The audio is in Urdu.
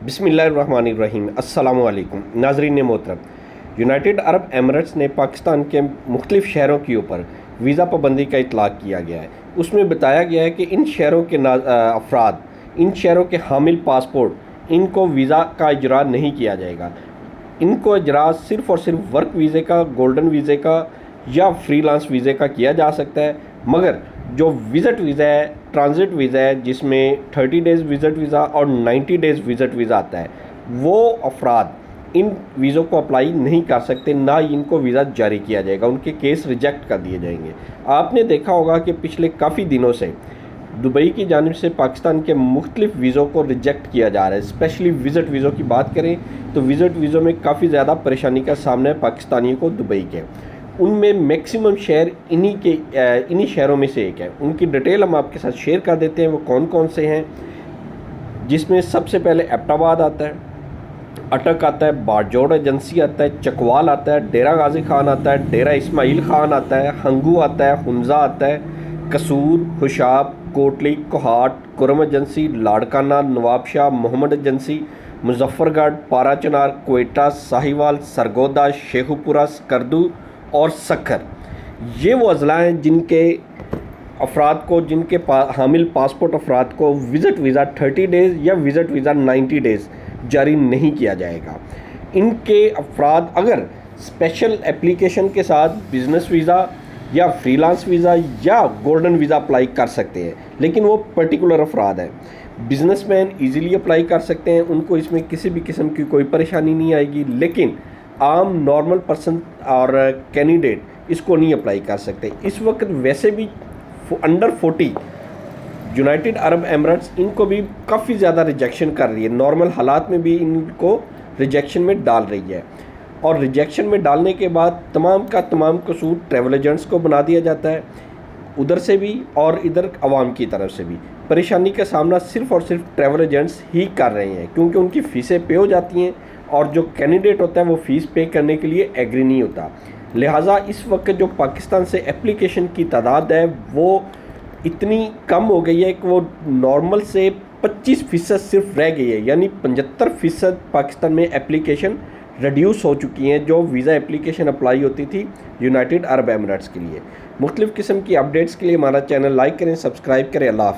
بسم اللہ الرحمن الرحیم۔ السلام علیکم ناظرین محترم۔ یونائٹڈ عرب ایمریٹس نے پاکستان کے مختلف شہروں کے اوپر ویزا پابندی کا اطلاق کیا گیا ہے۔ اس میں بتایا گیا ہے کہ ان شہروں کے افراد، ان شہروں کے حامل پاسپورٹ، ان کو ویزا کا اجرا نہیں کیا جائے گا۔ ان کو اجرا صرف اور صرف ورک ویزے کا، گولڈن ویزے کا یا فری لانس ویزے کا کیا جا سکتا ہے، مگر جو وزٹ ویزا ہے، ٹرانزٹ ویزا ہے، جس میں 30 ڈیز وزٹ ویزا اور 90 ڈیز وزٹ ویزا آتا ہے، وہ افراد ان ویزوں کو اپلائی نہیں کر سکتے، نہ ان کو ویزا جاری کیا جائے گا، ان کے کیس ریجیکٹ کر دیے جائیں گے۔ آپ نے دیکھا ہوگا کہ پچھلے کافی دنوں سے دبئی کی جانب سے پاکستان کے مختلف ویزوں کو ریجیکٹ کیا جا رہا ہے۔ اسپیشلی وزٹ ویزوں کی بات کریں تو وزٹ ویزوں میں کافی زیادہ پریشانی کا سامنا ہے پاکستانیوں کو دبئی کے۔ ان میں میکسیمم شہر انہی شہروں میں سے ایک ہے۔ ان کی ڈیٹیل ہم آپ کے ساتھ شیئر کر دیتے ہیں، وہ کون کون سے ہیں، جس میں سب سے پہلے ایبٹ آباد آتا ہے، اٹک آتا ہے، باجوڑ ایجنسی آتا ہے، چکوال آتا ہے، ڈیرہ غازی خان آتا ہے، ڈیرہ اسماعیل خان آتا ہے، ہنگو آتا ہے، حمزہ آتا ہے، قصور، خوشاب، کوٹلی، کوہاٹ، کرم ایجنسی، لاڑکانہ، نواب شاہ، محمد ایجنسی، مظفر گڑھ، پارا چنار، کوئٹہ، ساہیوال، سرگودا، شیخو پورہ، سکردو اور سکھر۔ یہ وہ اضلاع ہیں جن کے افراد کو، جن کے حامل پاسپورٹ افراد کو وزٹ ویزا 30 ڈیز یا وزٹ ویزا 90 ڈیز جاری نہیں کیا جائے گا۔ ان کے افراد اگر اسپیشل اپلیکیشن کے ساتھ بزنس ویزا یا فری لانس ویزا یا گولڈن ویزا اپلائی کر سکتے ہیں، لیکن وہ پرٹیکولر افراد ہیں۔ بزنس مین ایزیلی اپلائی کر سکتے ہیں، ان کو اس میں کسی بھی قسم کی کوئی پریشانی نہیں آئے گی، لیکن عام نارمل پرسن اور کینڈیڈیٹ اس کو نہیں اپلائی کر سکتے۔ اس وقت ویسے بھی انڈر 40 یونائٹڈ عرب ایمریٹس ان کو بھی کافی زیادہ ریجیکشن کر رہی ہے، نارمل حالات میں بھی ان کو ریجیکشن میں ڈال رہی ہے، اور ریجیکشن میں ڈالنے کے بعد تمام کا تمام قصور ٹریول ایجنٹس کو بنا دیا جاتا ہے، ادھر سے بھی اور ادھر عوام کی طرف سے بھی۔ پریشانی کا سامنا صرف اور صرف ٹریول ایجنٹس ہی کر رہے ہیں، کیونکہ ان کی فیسیں پے ہو جاتی ہیں اور جو کینڈیڈیٹ ہوتا ہے وہ فیس پے کرنے کے لیے ایگری نہیں ہوتا۔ لہٰذا اس وقت جو پاکستان سے اپلیکیشن کی تعداد ہے وہ اتنی کم ہو گئی ہے کہ وہ نارمل سے 25% صرف رہ گئی ہے، یعنی 75% پاکستان میں اپلیکیشن ریڈیوس ہو چکی ہیں جو ویزا اپلیکیشن اپلائی ہوتی تھی یونائٹڈ عرب ایمریٹس کے لیے۔ مختلف قسم کی اپڈیٹس کے لیے ہمارا چینل لائک کریں، سبسکرائب کریں۔ اللہ حافظ۔